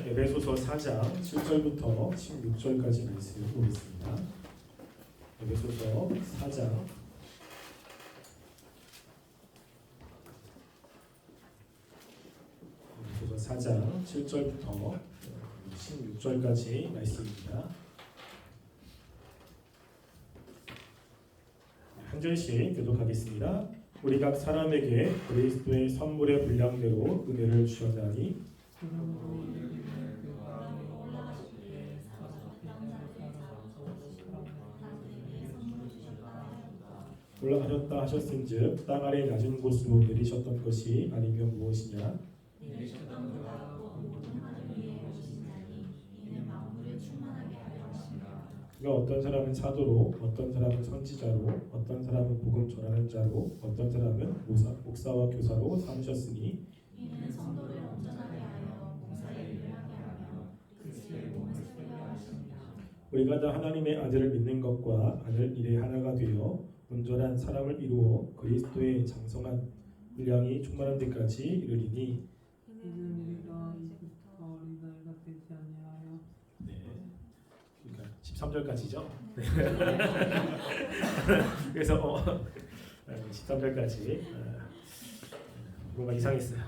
에베소서 4장 7절부터 16절까지 말씀 보겠습니다. 에베소서 4장 7절부터 16절까지 말씀입니다. 한 절씩 교독하겠습니다. 우리 각 사람에게 그리스도의 선물의 분량대로 은혜를 주셨나니 올라가셨다 하셨은즉 땅 아래 낮은 곳으로 내리셨던 것이 아니면 무엇이냐? 그가 어떤 사람은 사도로, 어떤 사람은 선지자로, 어떤 사람은 복음 전하는 자로, 어떤 사람은 목사와 교사로 삼으셨으니 이는 성도를 온전하게 하여 봉사에 유하게 하며 그리스도의 몸을 세우려 하십니다. 우리가 다 하나님의 아들을 믿는 것과 아들 일에 하나가 되어 온전한 사람을 이루어 그리스도의 장성한 분량이 충만한 데까지 이르리니 이는 우리가 이제부터 어린아이가 되지 아니하여 그러니까 13절까지죠. 그래서 13절까지 뭔가 이상했어요.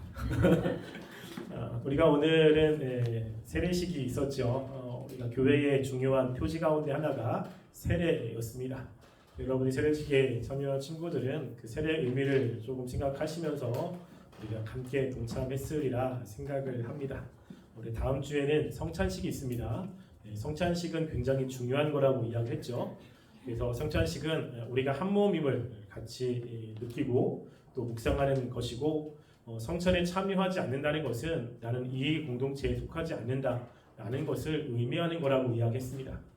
우리가 오늘은 세례식이 있었죠. 우리가 교회의 중요한 표지 가운데 하나가 세례였습니다. 여러분이 세례식에 참여한 친구들은 그 세례의 의미를 조금 생각하시면서 우리가 함께 동참했으리라 생각을 합니다. 우리 다음 주에는 성찬식이 있습니다. 성찬식은 굉장히 중요한 거라고 이야기했죠. 그래서 성찬식은 우리가 한 몸임을 같이 느끼고 또 묵상하는 것이고 성찬에 참여하지 않는다는 것은 나는 이 공동체에 속하지 않는다라는 것을 의미하는 거라고 이야기했습니다.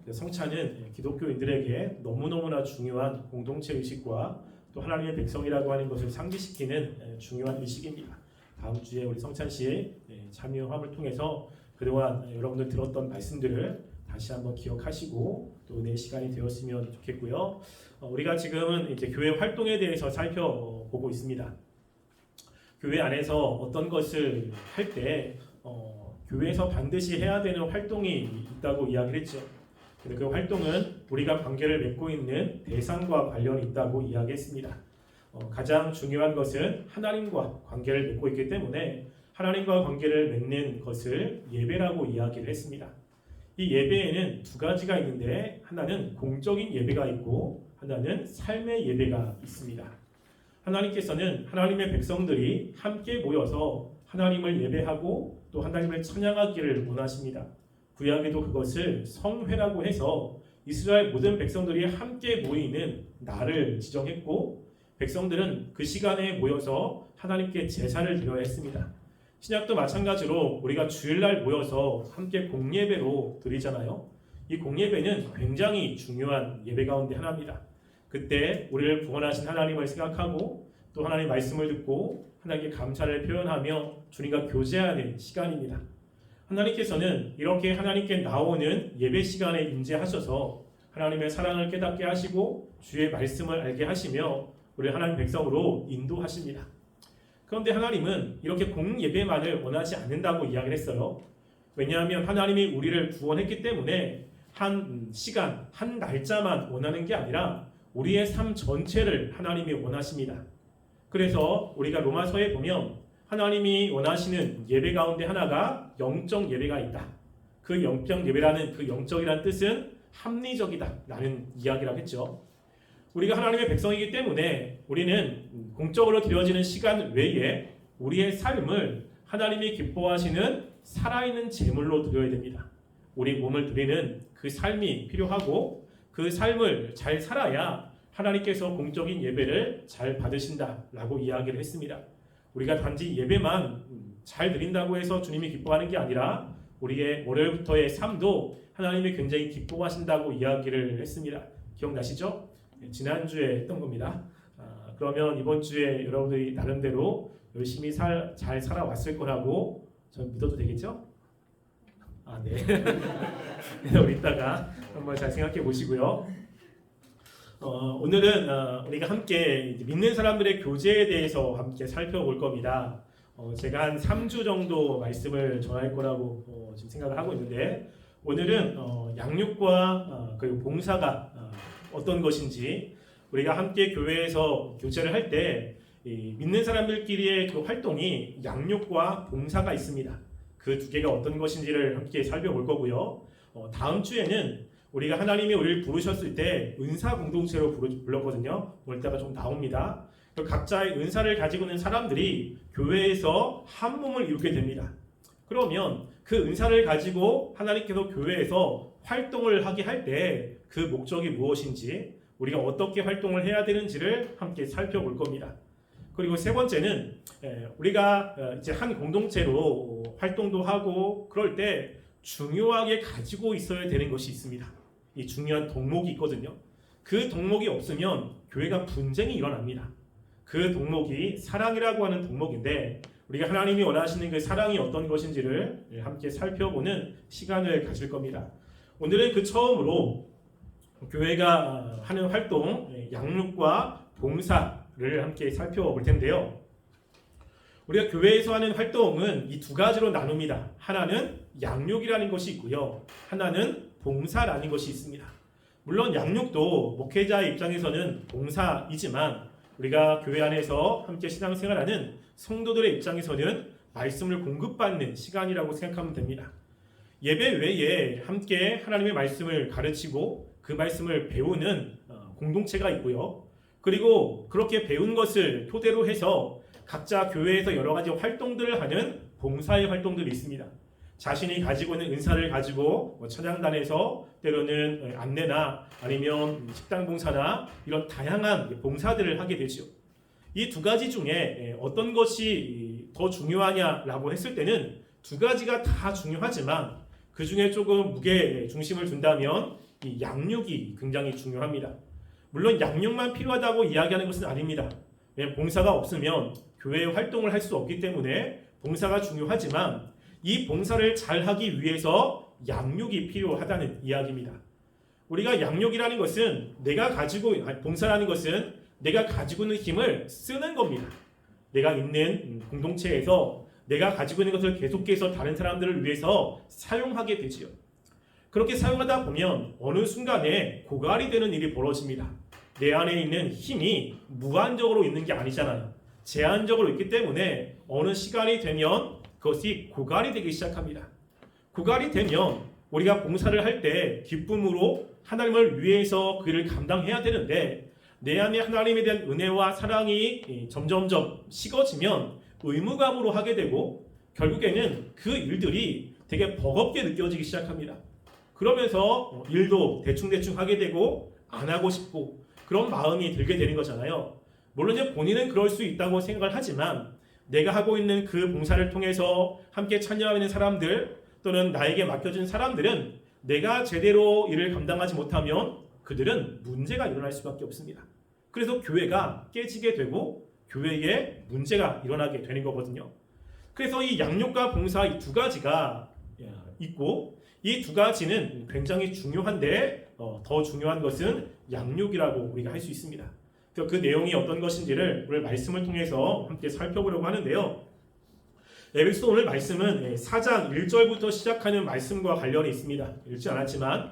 성찬은 기독교인들에게 너무너무나 중요한 공동체 의식과 또 하나님의 백성이라고 하는 것을 상기시키는 중요한 의식입니다. 다음 주에 우리 성찬식에 참여함을 통해서 그동안 여러분들 들었던 말씀들을 다시 한번 기억하시고 또 은혜의 시간이 되었으면 좋겠고요. 우리가 지금은 이제 교회 활동에 대해서 살펴보고 있습니다. 교회 안에서 어떤 것을 할 때 교회에서 반드시 해야 되는 활동이 있다고 이야기를 했죠. 근데 그 활동은 우리가 관계를 맺고 있는 대상과 관련이 있다고 이야기했습니다. 가장 중요한 것은 하나님과 관계를 맺고 있기 때문에 하나님과 관계를 맺는 것을 예배라고 이야기를 했습니다. 이 예배에는 두 가지가 있는데 하나는 공적인 예배가 있고 하나는 삶의 예배가 있습니다. 하나님께서는 하나님의 백성들이 함께 모여서 하나님을 예배하고 또 하나님을 찬양하기를 원하십니다. 구약에도 그것을 성회라고 해서 이스라엘 모든 백성들이 함께 모이는 날을 지정했고 백성들은 그 시간에 모여서 하나님께 제사를 드려야 했습니다. 신약도 마찬가지로 우리가 주일날 모여서 함께 공예배로 드리잖아요. 이 공예배는 굉장히 중요한 예배 가운데 하나입니다. 그때 우리를 구원하신 하나님을 생각하고 또 하나님의 말씀을 듣고 하나님께 감사를 표현하며 주님과 교제하는 시간입니다. 하나님께서는 이렇게 하나님께 나오는 예배 시간에 임재하셔서 하나님의 사랑을 깨닫게 하시고 주의 말씀을 알게 하시며 우리 하나님 백성으로 인도하십니다. 그런데 하나님은 이렇게 공예배만을 원하지 않는다고 이야기를 했어요. 왜냐하면 하나님이 우리를 구원했기 때문에 한 시간, 한 날짜만 원하는 게 아니라 우리의 삶 전체를 하나님이 원하십니다. 그래서 우리가 로마서에 보면 하나님이 원하시는 예배 가운데 하나가 영적 예배가 있다. 그 영적 예배라는 그 영적이라는 뜻은 합리적이다 라는 이야기라고 했죠. 우리가 하나님의 백성이기 때문에 우리는 공적으로 드려지는 시간 외에 우리의 삶을 하나님이 기뻐하시는 살아있는 제물로 드려야 됩니다. 우리 몸을 드리는 그 삶이 필요하고 그 삶을 잘 살아야 하나님께서 공적인 예배를 잘 받으신다라고 이야기를 했습니다. 우리가 단지 예배만 잘 드린다고 해서 주님이 기뻐하는 게 아니라 우리의 월요일부터의 삶도 하나님이 굉장히 기뻐하신다고 이야기를 했습니다. 기억나시죠? 지난주에 했던 겁니다. 그러면 이번 주에 여러분들이 나름대로 열심히 잘 살아왔을 거라고 전 믿어도 되겠죠? 네. 그래서 우리 이따가 한번 잘 생각해 보시고요. 오늘은 우리가 함께 믿는 사람들의 교제에 대해서 함께 살펴볼 겁니다. 제가 한 3주 정도 말씀을 전할 거라고 지금 생각을 하고 있는데 오늘은 양육과 그리고 봉사가 어떤 것인지 우리가 함께 교회에서 교제를 할 때 믿는 사람들끼리의 그 활동이 양육과 봉사가 있습니다. 그 두 개가 어떤 것인지를 함께 살펴볼 거고요. 다음 주에는 우리가 하나님이 우리를 부르셨을 때 은사 공동체로 불렀거든요. 오늘 때가 좀 나옵니다. 각자의 은사를 가지고 있는 사람들이 교회에서 한 몸을 이루게 됩니다. 그러면 그 은사를 가지고 하나님께서 교회에서 활동을 하게 할 때 그 목적이 무엇인지 우리가 어떻게 활동을 해야 되는지를 함께 살펴볼 겁니다. 그리고 세 번째는 우리가 이제 한 공동체로 활동도 하고 그럴 때 중요하게 가지고 있어야 되는 것이 있습니다. 이 중요한 덕목이 있거든요. 그 덕목이 없으면 교회가 분쟁이 일어납니다. 그 덕목이 사랑이라고 하는 덕목인데 우리가 하나님이 원하시는 그 사랑이 어떤 것인지를 함께 살펴보는 시간을 가질 겁니다. 오늘은 그 처음으로 교회가 하는 활동, 양육과 봉사를 함께 살펴볼 텐데요. 우리가 교회에서 하는 활동은 이 두 가지로 나눕니다. 하나는 양육이라는 것이 있고요. 하나는 봉사라는 것이 있습니다. 물론 양육도 목회자의 입장에서는 봉사이지만 우리가 교회 안에서 함께 신앙생활하는 성도들의 입장에서는 말씀을 공급받는 시간이라고 생각하면 됩니다. 예배 외에 함께 하나님의 말씀을 가르치고 그 말씀을 배우는 공동체가 있고요. 그리고 그렇게 배운 것을 토대로 해서 각자 교회에서 여러 가지 활동들을 하는 봉사의 활동들이 있습니다. 자신이 가지고 있는 은사를 가지고 찬양단에서 때로는 안내나 아니면 식당 봉사나 이런 다양한 봉사들을 하게 되죠. 이 두 가지 중에 어떤 것이 더 중요하냐라고 했을 때는 두 가지가 다 중요하지만 그 중에 조금 무게 중심을 둔다면 이 양육이 굉장히 중요합니다. 물론 양육만 필요하다고 이야기하는 것은 아닙니다. 왜냐하면 봉사가 없으면 교회 활동을 할 수 없기 때문에 봉사가 중요하지만 이 봉사를 잘 하기 위해서 양육이 필요하다는 이야기입니다. 우리가 양육이라는 것은 봉사라는 것은 내가 가지고 있는 힘을 쓰는 겁니다. 내가 있는 공동체에서 내가 가지고 있는 것을 계속해서 다른 사람들을 위해서 사용하게 되지요. 그렇게 사용하다 보면 어느 순간에 고갈이 되는 일이 벌어집니다. 내 안에 있는 힘이 무한적으로 있는 게 아니잖아요. 제한적으로 있기 때문에 어느 시간이 되면 그것이 고갈이 되기 시작합니다. 고갈이 되면 우리가 봉사를 할 때 기쁨으로 하나님을 위해서 그 일을 감당해야 되는데 내 안에 하나님에 대한 은혜와 사랑이 점점점 식어지면 의무감으로 하게 되고 결국에는 그 일들이 되게 버겁게 느껴지기 시작합니다. 그러면서 일도 대충대충 하게 되고 안 하고 싶고 그런 마음이 들게 되는 거잖아요. 물론 이제 본인은 그럴 수 있다고 생각을 하지만 내가 하고 있는 그 봉사를 통해서 함께 참여하고 있는 사람들 또는 나에게 맡겨진 사람들은 내가 제대로 일을 감당하지 못하면 그들은 문제가 일어날 수밖에 없습니다. 그래서 교회가 깨지게 되고 교회에 문제가 일어나게 되는 거거든요. 그래서 이 양육과 봉사 이 두 가지가 있고 이 두 가지는 굉장히 중요한데 더 중요한 것은 양육이라고 우리가 할 수 있습니다. 그 내용이 어떤 것인지를 오늘 말씀을 통해서 함께 살펴보려고 하는데요. 에베소 오늘 말씀은 4장 1절부터 시작하는 말씀과 관련이 있습니다. 읽지 않았지만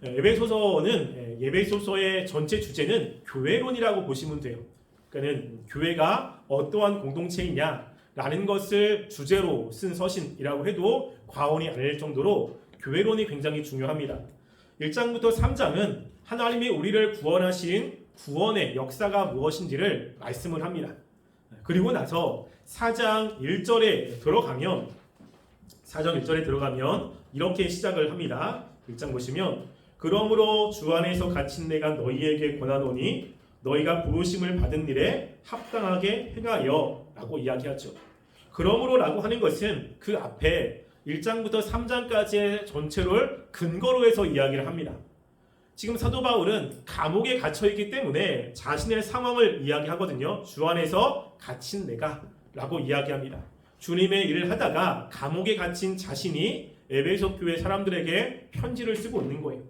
에베소서는 에베소서의 전체 주제는 교회론이라고 보시면 돼요. 그러니까 교회가 어떠한 공동체이냐라는 것을 주제로 쓴 서신이라고 해도 과언이 아닐 정도로 교회론이 굉장히 중요합니다. 1장부터 3장은 하나님이 우리를 구원하신 구원의 역사가 무엇인지를 말씀을 합니다. 그리고 나서 4장 1절에 들어가면 이렇게 시작을 합니다. 1장 보시면 그러므로 주 안에서 갇힌 내가 너희에게 권하노니 너희가 부르심을 받은 일에 합당하게 행하여 라고 이야기하죠. 그러므로 라고 하는 것은 그 앞에 1장부터 3장까지의 전체를 근거로 해서 이야기를 합니다. 지금 사도 바울은 감옥에 갇혀있기 때문에 자신의 상황을 이야기하거든요. 주 안에서 갇힌 내가 라고 이야기합니다. 주님의 일을 하다가 감옥에 갇힌 자신이 에베소 교회 사람들에게 편지를 쓰고 있는 거예요.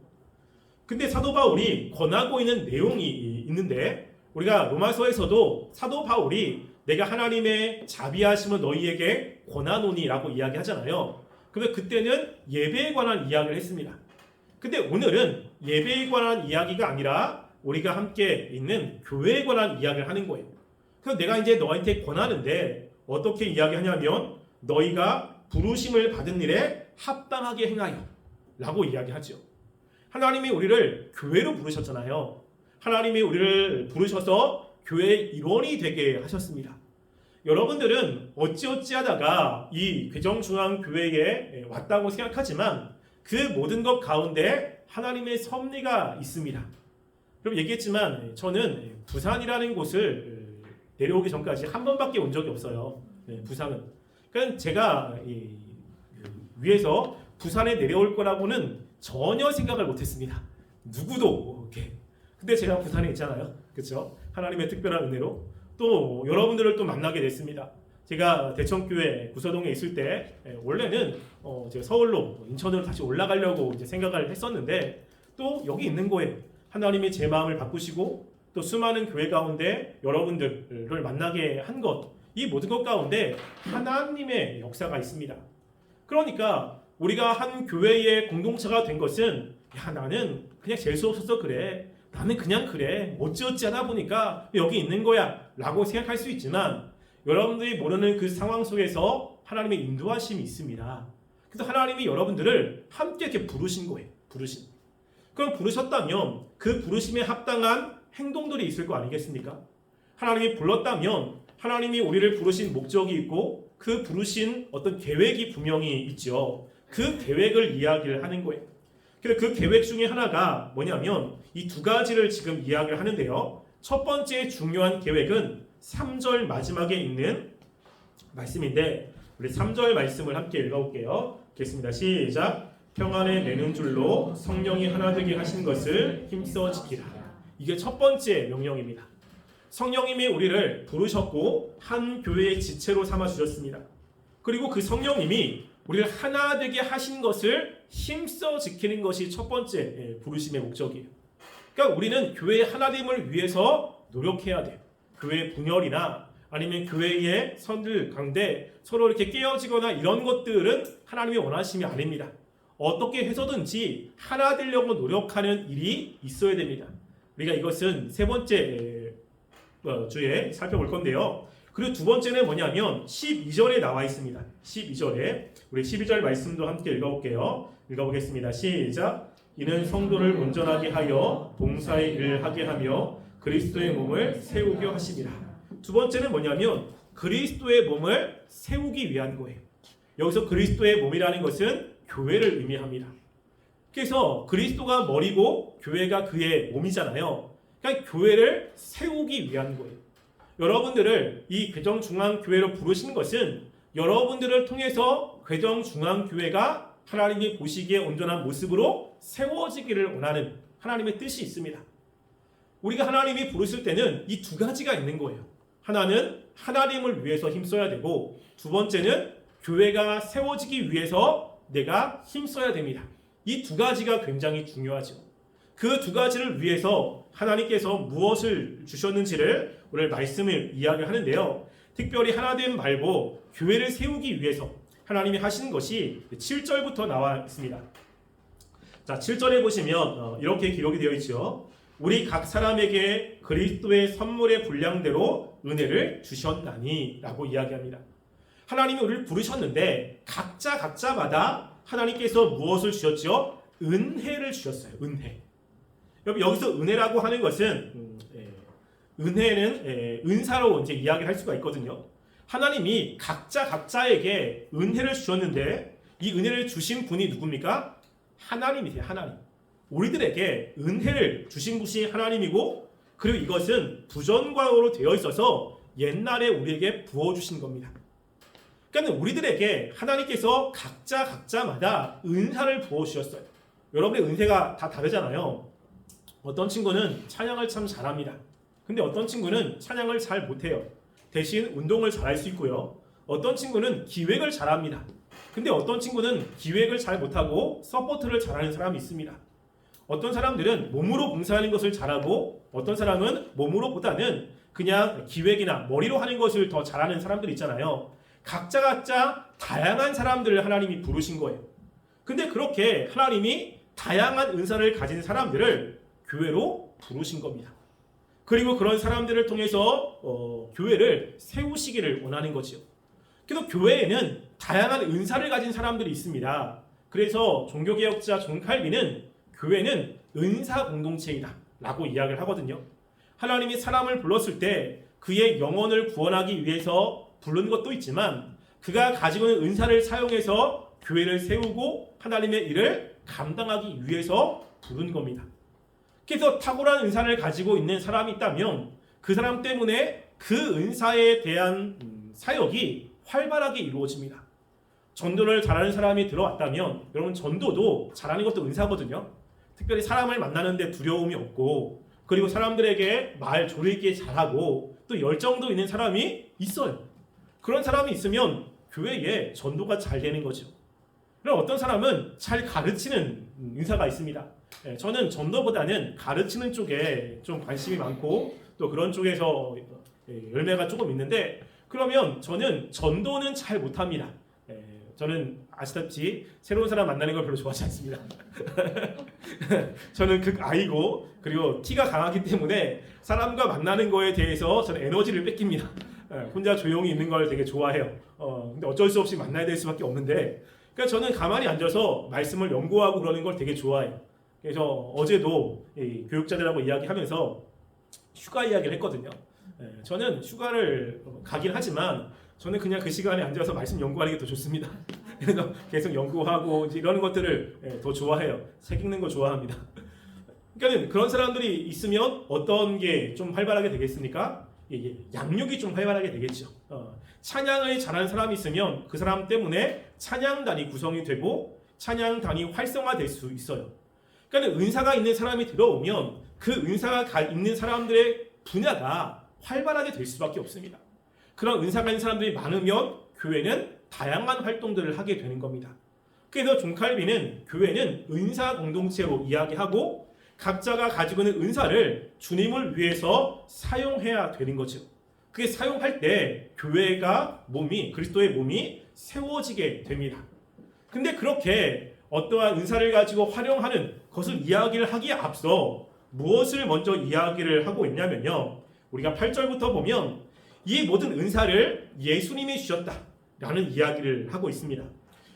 근데 사도 바울이 권하고 있는 내용이 있는데 우리가 로마서에서도 사도 바울이 내가 하나님의 자비하심을 너희에게 권하노니라고 이야기하잖아요. 그런데 그때는 예배에 관한 이야기를 했습니다. 근데 오늘은 예배에 관한 이야기가 아니라 우리가 함께 있는 교회에 관한 이야기를 하는 거예요. 그래서 내가 이제 너한테 권하는데 어떻게 이야기하냐면 너희가 부르심을 받은 일에 합당하게 행하여 라고 이야기하죠. 하나님이 우리를 교회로 부르셨잖아요. 하나님이 우리를 부르셔서 교회의 일원이 되게 하셨습니다. 여러분들은 어찌어찌하다가 이 괴정중앙교회에 왔다고 생각하지만 그 모든 것 가운데 하나님의 섭리가 있습니다. 그럼 얘기했지만 저는 부산이라는 곳을 내려오기 전까지 한 번밖에 온 적이 없어요. 부산은. 그러니까 제가 위에서 부산에 내려올 거라고는 전혀 생각을 못했습니다. 누구도 이렇게. 근데 제가 부산에 있잖아요. 그렇죠? 하나님의 특별한 은혜로 또 여러분들을 또 만나게 됐습니다. 제가 대천교회 구서동에 있을 때 원래는 제가 서울로 인천으로 다시 올라가려고 이제 생각을 했었는데 또 여기 있는 거예요. 하나님이 제 마음을 바꾸시고 또 수많은 교회 가운데 여러분들을 만나게 한 것, 이 모든 것 가운데 하나님의 역사가 있습니다. 그러니까 우리가 한 교회의 공동체가 된 것은 야 나는 그냥 재수 없어서 그래. 나는 그냥 그래. 어찌어찌 하다 보니까 여기 있는 거야 라고 생각할 수 있지만 여러분들이 모르는 그 상황 속에서 하나님의 인도하심이 있습니다. 그래서 하나님이 여러분들을 함께 이렇게 부르신 거예요. 부르신. 그럼 부르셨다면 그 부르심에 합당한 행동들이 있을 거 아니겠습니까? 하나님이 불렀다면 하나님이 우리를 부르신 목적이 있고 그 부르신 어떤 계획이 분명히 있죠. 그 계획을 이야기를 하는 거예요. 그래서 그 계획 중에 하나가 뭐냐면 이 두 가지를 지금 이야기를 하는데요. 첫 번째 중요한 계획은 3절 마지막에 있는 말씀인데 우리 3절 말씀을 함께 읽어볼게요. 읽겠습니다. 시작. 평안에 내는 줄로 성령이 하나 되게 하신 것을 힘써 지키라. 이게 첫 번째 명령입니다. 성령님이 우리를 부르셨고 한 교회의 지체로 삼아 주셨습니다. 그리고 그 성령님이 우리를 하나 되게 하신 것을 힘써 지키는 것이 첫 번째 부르심의 목적이에요. 그러니까 우리는 교회의 하나됨을 위해서 노력해야 돼요. 교회의 분열이나 아니면 교회의 선들 가운데 서로 이렇게 깨어지거나 이런 것들은 하나님의 원하심이 아닙니다. 어떻게 해서든지 하나 되려고 노력하는 일이 있어야 됩니다. 우리가 이것은 세 번째 주에 살펴볼 건데요. 그리고 두 번째는 뭐냐면 12절에 나와 있습니다. 12절에 우리 12절 말씀도 함께 읽어볼게요. 읽어보겠습니다. 시작. 이는 성도를 온전하게 하여 봉사의 일을 하게 하며 그리스도의 몸을 세우게 하심이라. 두 번째는 뭐냐면 그리스도의 몸을 세우기 위한 거예요. 여기서 그리스도의 몸이라는 것은 교회를 의미합니다. 그래서 그리스도가 머리고 교회가 그의 몸이잖아요. 그러니까 교회를 세우기 위한 거예요. 여러분들을 이 괴정중앙교회로 부르신 것은 여러분들을 통해서 괴정중앙교회가 하나님이 보시기에 온전한 모습으로 세워지기를 원하는 하나님의 뜻이 있습니다. 우리가 하나님이 부르실 때는 이 두 가지가 있는 거예요. 하나는 하나님을 위해서 힘써야 되고 두 번째는 교회가 세워지기 위해서 내가 힘써야 됩니다. 이 두 가지가 굉장히 중요하죠. 그 두 가지를 위해서 하나님께서 무엇을 주셨는지를 오늘 말씀을 이야기하는데요. 특별히 하나됨 말고 교회를 세우기 위해서 하나님이 하시는 것이 7절부터 나와 있습니다. 자, 7절에 보시면 이렇게 기록이 되어 있죠. 우리 각 사람에게 그리스도의 선물의 분량대로 은혜를 주셨나니 라고 이야기합니다. 하나님이 우리를 부르셨는데 각자마다 하나님께서 무엇을 주셨죠? 은혜를 주셨어요. 은혜. 여기서 은혜라고 하는 것은 은혜는 은사로 이제 이야기를 할 수가 있거든요. 하나님이 각자에게 은혜를 주셨는데 이 은혜를 주신 분이 누굽니까? 하나님이세요. 하나님. 우리들에게 은혜를 주신 분이 하나님이고 그리고 이것은 부전광으로 되어 있어서 옛날에 우리에게 부어주신 겁니다. 그러니까 우리들에게 하나님께서 각자마다 은사를 부어주셨어요. 여러분의 은혜가 다 다르잖아요. 어떤 친구는 찬양을 참 잘합니다. 근데 어떤 친구는 찬양을 잘 못해요. 대신 운동을 잘할 수 있고요. 어떤 친구는 기획을 잘합니다. 근데 어떤 친구는 기획을 잘 못하고 서포트를 잘하는 사람이 있습니다. 어떤 사람들은 몸으로 봉사하는 것을 잘하고 어떤 사람은 몸으로보다는 그냥 기획이나 머리로 하는 것을 더 잘하는 사람들 있잖아요. 각자 다양한 사람들을 하나님이 부르신 거예요. 근데 그렇게 하나님이 다양한 은사를 가진 사람들을 교회로 부르신 겁니다. 그리고 그런 사람들을 통해서 교회를 세우시기를 원하는 거죠. 그래서 교회에는 다양한 은사를 가진 사람들이 있습니다. 그래서 종교개혁자 존 칼빈은 교회는 은사 공동체이다 라고 이야기를 하거든요. 하나님이 사람을 불렀을 때 그의 영혼을 구원하기 위해서 부른 것도 있지만 그가 가지고 있는 은사를 사용해서 교회를 세우고 하나님의 일을 감당하기 위해서 부른 겁니다. 그래서 탁월한 은사를 가지고 있는 사람이 있다면 그 사람 때문에 그 은사에 대한 사역이 활발하게 이루어집니다. 전도를 잘하는 사람이 들어왔다면 여러분 전도도 잘하는 것도 은사거든요. 특별히 사람을 만나는데 두려움이 없고 그리고 사람들에게 말 조리 있게 잘하고 또 열정도 있는 사람이 있어요. 그런 사람이 있으면 교회에 전도가 잘 되는 거죠. 그럼 어떤 사람은 잘 가르치는 은사가 있습니다. 저는 전도보다는 가르치는 쪽에 좀 관심이 많고 또 그런 쪽에서 열매가 조금 있는데 그러면 저는 전도는 잘 못합니다. 저는 아시다시피 새로운 사람 만나는 걸 별로 좋아하지 않습니다. 저는 극아이고 그리고 티가 강하기 때문에 사람과 만나는 거에 대해서 저는 에너지를 뺏깁니다. 혼자 조용히 있는 걸 되게 좋아해요. 근데 어쩔 수 없이 만나야 될 수밖에 없는데 그러니까 저는 가만히 앉아서 말씀을 연구하고 그러는 걸 되게 좋아해요. 그래서 어제도 교육자들하고 이야기하면서 휴가 이야기를 했거든요. 저는 휴가를 가긴 하지만 저는 그냥 그 시간에 앉아서 말씀 연구하는 게 더 좋습니다. 그래서 계속 연구하고 이제 이런 것들을 더 좋아해요. 책 읽는 거 좋아합니다. 그러니까 그런 사람들이 있으면 어떤 게 좀 활발하게 되겠습니까? 양육이 좀 활발하게 되겠죠. 찬양을 잘하는 사람이 있으면 그 사람 때문에 찬양단이 구성이 되고 찬양단이 활성화될 수 있어요. 그러니까 은사가 있는 사람이 들어오면 그 은사가 있는 사람들의 분야가 활발하게 될 수밖에 없습니다. 그런 은사가 있는 사람들이 많으면 교회는 다양한 활동들을 하게 되는 겁니다. 그래서 존 칼빈은 교회는 은사 공동체로 이야기하고 각자가 가지고 있는 은사를 주님을 위해서 사용해야 되는 거죠. 그게 사용할 때 교회가 그리스도의 몸이 세워지게 됩니다. 근데 그렇게 어떠한 은사를 가지고 활용하는 것을 이야기를 하기에 앞서 무엇을 먼저 이야기를 하고 있냐면요. 우리가 8절부터 보면 이 모든 은사를 예수님이 주셨다라는 이야기를 하고 있습니다.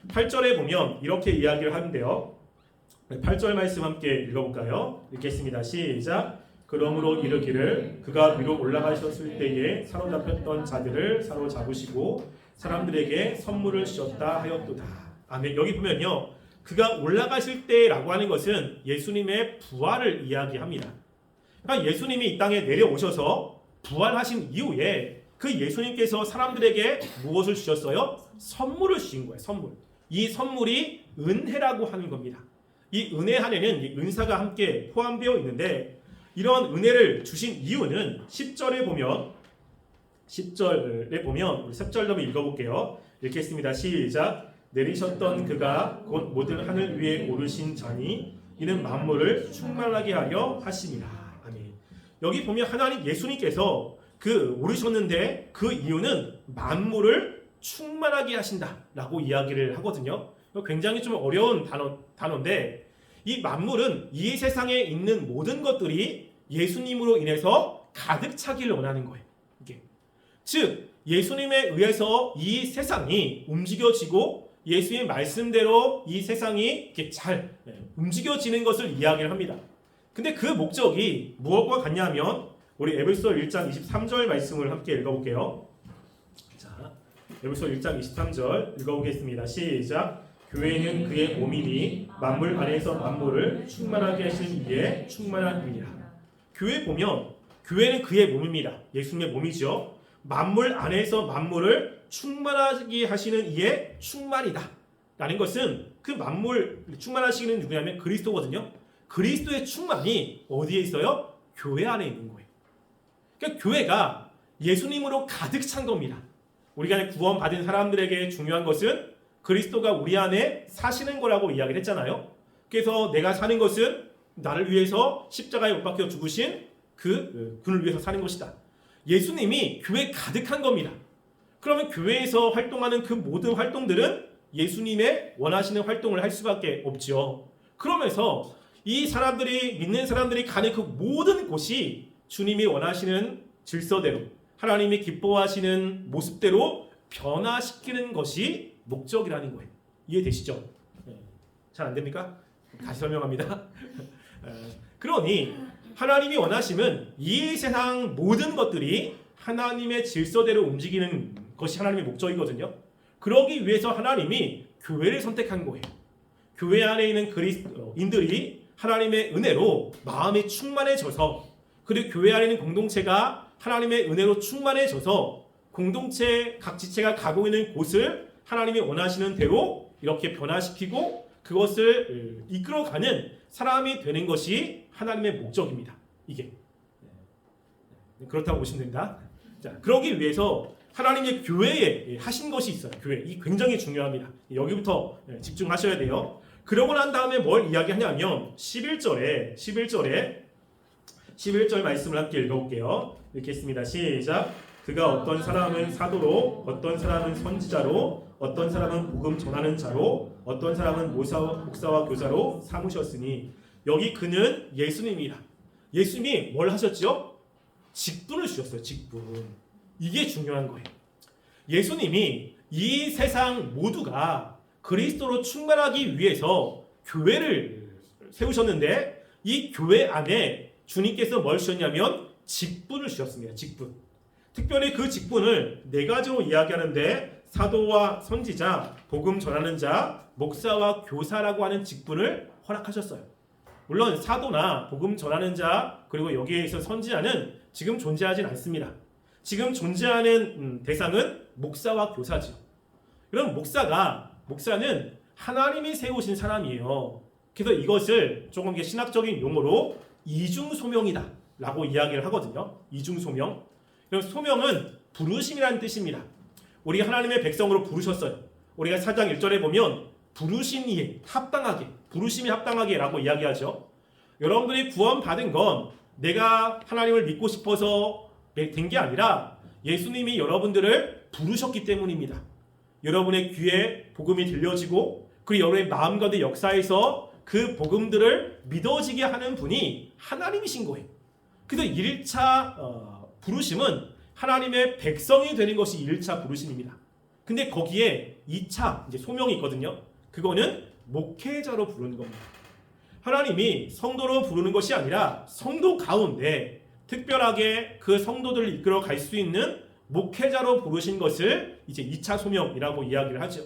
8절에 보면 이렇게 이야기를 하는데요. 8절 말씀 함께 읽어볼까요? 읽겠습니다. 시작. 그러므로 이르기를 그가 위로 올라가셨을 때에 사로잡혔던 자들을 사로잡으시고 사람들에게 선물을 주셨다 하였도다. 아멘. 여기 보면요. 그가 올라가실 때라고 하는 것은 예수님의 부활을 이야기합니다. 그러니까 예수님이 이 땅에 내려오셔서 부활하신 이후에 그 예수님께서 사람들에게 무엇을 주셨어요? 선물을 주신 거예요. 선물. 이 선물이 은혜라고 하는 겁니다. 이 은혜 안에는 은사가 함께 포함되어 있는데 이런 은혜를 주신 이유는 10절에 보면 우리 10절 한번 읽어볼게요. 읽겠습니다. 시작. 내리셨던 그가 곧 모든 하늘 위에 오르신 자니 이는 만물을 충만하게 하려 하심이라. 아멘. 여기 보면 하나님 예수님께서 오르셨는데 그 이유는 만물을 충만하게 하신다라고 이야기를 하거든요. 굉장히 좀 어려운 단어인데 이 만물은 이 세상에 있는 모든 것들이 예수님으로 인해서 가득 차기를 원하는 거예요. 즉 예수님에 의해서 이 세상이 움직여지고 예수의 말씀대로 이 세상이 이렇게 잘 움직여지는 것을 이야기를 합니다. 근데 그 목적이 무엇과 같냐면 우리 에베소 1장 23절 말씀을 함께 읽어볼게요. 자, 에베소 1장 23절 읽어보겠습니다. 시작. 교회는 그의 몸이니 만물 안에서 만물을 충만하게 하시는 이에 충만한 의미라. 교회 보면 교회는 그의 몸입니다. 예수님의 몸이죠. 만물 안에서 만물을 충만하게 하시는 이에 충만이다 라는 것은 그 만물 충만하시는 누구냐면 그리스도거든요. 그리스도의 충만이 어디에 있어요? 교회 안에 있는 거예요. 그러니까 교회가 예수님으로 가득 찬 겁니다. 우리가 구원받은 사람들에게 중요한 것은 그리스도가 우리 안에 사시는 거라고 이야기를 했잖아요. 그래서 내가 사는 것은 나를 위해서 십자가에 못 박혀 죽으신 그분을 위해서 사는 것이다. 예수님이 교회 가득한 겁니다. 그러면 교회에서 활동하는 그 모든 활동들은 예수님의 원하시는 활동을 할 수밖에 없죠. 그러면서 이 사람들이 믿는 사람들이 가는 그 모든 곳이 주님이 원하시는 질서대로 하나님이 기뻐하시는 모습대로 변화시키는 것이 목적이라는 거예요. 이해되시죠? 잘 안 됩니까? 다시 설명합니다. 그러니 하나님이 원하심은 이 세상 모든 것들이 하나님의 질서대로 움직이는 것이 하나님의 목적이거든요. 그러기 위해서 하나님이 교회를 선택한 거예요. 교회 안에 있는 그리스도인들이 하나님의 은혜로 마음이 충만해져서, 그리고 교회 안에 있는 공동체가 하나님의 은혜로 충만해져서 공동체 각 지체가 가고 있는 곳을 하나님이 원하시는 대로 이렇게 변화시키고 그것을 이끌어가는 사람이 되는 것이 하나님의 목적입니다. 이게 그렇다고 보시면 됩니다. 자, 그러기 위해서 하나님의 교회에 하신 것이 있어요. 교회, 이 굉장히 중요합니다. 여기부터 집중하셔야 돼요. 그러고 난 다음에 뭘 이야기하냐면 11절 말씀을 함께 읽어볼게요. 읽겠습니다. 시작. 그가 어떤 사람은 사도로, 어떤 사람은 선지자로, 어떤 사람은 복음 전하는 자로, 어떤 사람은 목사와 교사로 삼으셨으니, 여기 그는 예수님이라. 예수님이 뭘 하셨죠? 직분을 주셨어요. 직분. 이게 중요한 거예요. 예수님이 이 세상 모두가 그리스도로 충만하기 위해서 교회를 세우셨는데, 이 교회 안에 주님께서 뭘 주셨냐면 직분을 주셨습니다. 직분. 특별히 그 직분을 네 가지로 이야기하는데, 사도와 선지자, 복음 전하는 자, 목사와 교사라고 하는 직분을 허락하셨어요. 물론 사도나 복음 전하는 자, 그리고 여기에 있어 선지자는 지금 존재하진 않습니다. 지금 존재하는 대상은 목사와 교사죠. 그럼 목사는 하나님이 세우신 사람이에요. 그래서 이것을 조금 신학적인 용어로 이중소명이다 라고 이야기를 하거든요. 이중소명. 그럼 소명은 부르심이라는 뜻입니다. 우리 하나님의 백성으로 부르셨어요. 우리가 4장 1절에 보면 부르심이 합당하게, 부르심이 합당하게 라고 이야기하죠. 여러분들이 구원받은 건 내가 하나님을 믿고 싶어서 된 게 아니라 예수님이 여러분들을 부르셨기 때문입니다. 여러분의 귀에 복음이 들려지고, 그리고 여러분의 마음 가운데 역사에서 그 복음들을 믿어지게 하는 분이 하나님이신 거예요. 그래서 1차 부르심은 하나님의 백성이 되는 것이 1차 부르심입니다. 근데 거기에 2차 이제 소명이 있거든요. 그거는 목회자로 부르는 겁니다. 하나님이 성도로 부르는 것이 아니라 성도 가운데 특별하게 그 성도들을 이끌어 갈 수 있는 목회자로 부르신 것을 이제 2차 소명이라고 이야기를 하죠.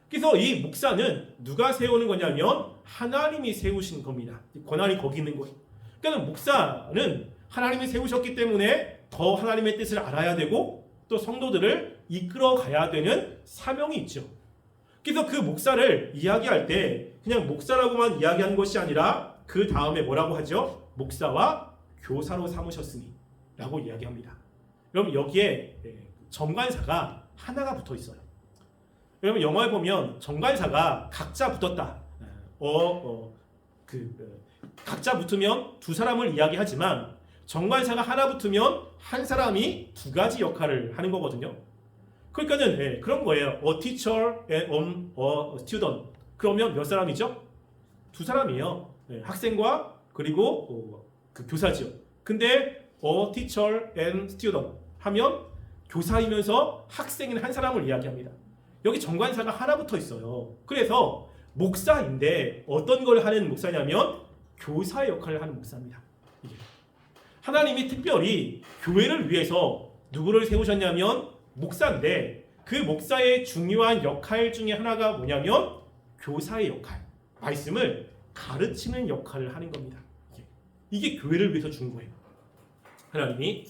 그래서 이 목사는 누가 세우는 거냐면 하나님이 세우신 겁니다. 권한이 거기 있는 거예요. 그러니까 목사는 하나님이 세우셨기 때문에 더 하나님의 뜻을 알아야 되고, 또 성도들을 이끌어 가야 되는 사명이 있죠. 그래서 그 목사를 이야기할 때 그냥 목사라고만 이야기하는 것이 아니라 그 다음에 뭐라고 하죠? 목사와 교사로 삼으셨으니 라고 이야기합니다. 여러분 여기에 정관사가 하나가 붙어 있어요. 여러분 영화에 보면 정관사가 각자 붙었다. 각자 붙으면 두 사람을 이야기하지만 정관사가 하나 붙으면 한 사람이 두 가지 역할을 하는 거거든요. 그러니까는 그런 거예요. A teacher and a student. 그러면 몇 사람이죠? 두 사람이에요. 학생과 그리고 그 교사죠. 근데 a teacher and student 하면 교사이면서 학생인 한 사람을 이야기합니다. 여기 정관사가 하나 붙어 있어요. 그래서 목사인데 어떤 걸 하는 목사냐면 교사의 역할을 하는 목사입니다. 하나님이 특별히 교회를 위해서 누구를 세우셨냐면 목사인데, 그 목사의 중요한 역할 중에 하나가 뭐냐면 교사의 역할, 말씀을 가르치는 역할을 하는 겁니다. 이게 교회를 위해서 준 거예요. 하나님이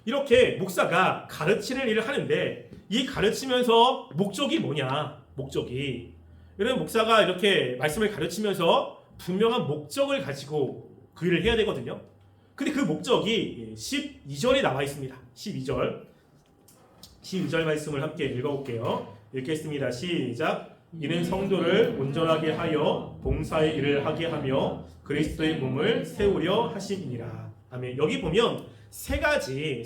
이렇게 목사가 가르치는 일을 하는데, 이 가르치면서 목적이 뭐냐? 목적이, 여러분 목사가 이렇게 말씀을 가르치면서 분명한 목적을 가지고 그 일을 해야 되거든요. 근데 그 목적이 12절에 나와 있습니다. 12절 말씀을 함께 읽어볼게요. 읽겠습니다. 시작. 이는 성도를 온전하게 하여 봉사의 일을 하게 하며 그리스도의 몸을 세우려 하심이니라. 아멘. 여기 보면 세 가지의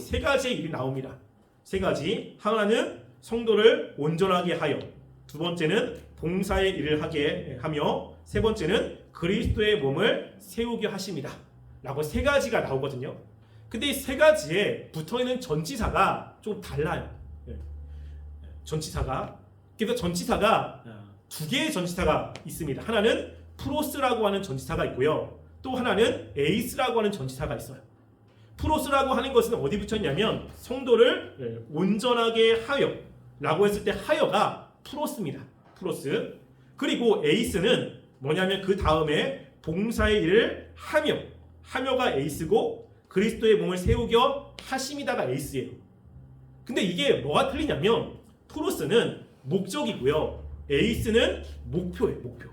일이 나옵니다. 세 가지. 하나는 성도를 온전하게 하여, 두 번째는 봉사의 일을 하게 하며, 세 번째는 그리스도의 몸을 세우게 하십니다. 라고 세 가지가 나오거든요. 근데 이 세 가지에 붙어있는 전치사가 좀 달라요. 전치사가. 그래서 전치사가 두 개의 전치사가 있습니다. 하나는 프로스라고 하는 전치사가 있고요. 또 하나는 에이스라고 하는 전치사가 있어요. 프로스라고 하는 것은 어디 붙였냐면 성도를 온전하게 하여 라고 했을 때 하여가 프로스입니다. 프로스. 그리고 에이스는 뭐냐면 그 다음에 봉사의 일을 하며가 에이스고 그리스도의 몸을 세우겨 하심이다가 에이스예요. 근데 이게 뭐가 틀리냐면 프로스는 목적이고요. 에이스는 목표예요. 목표.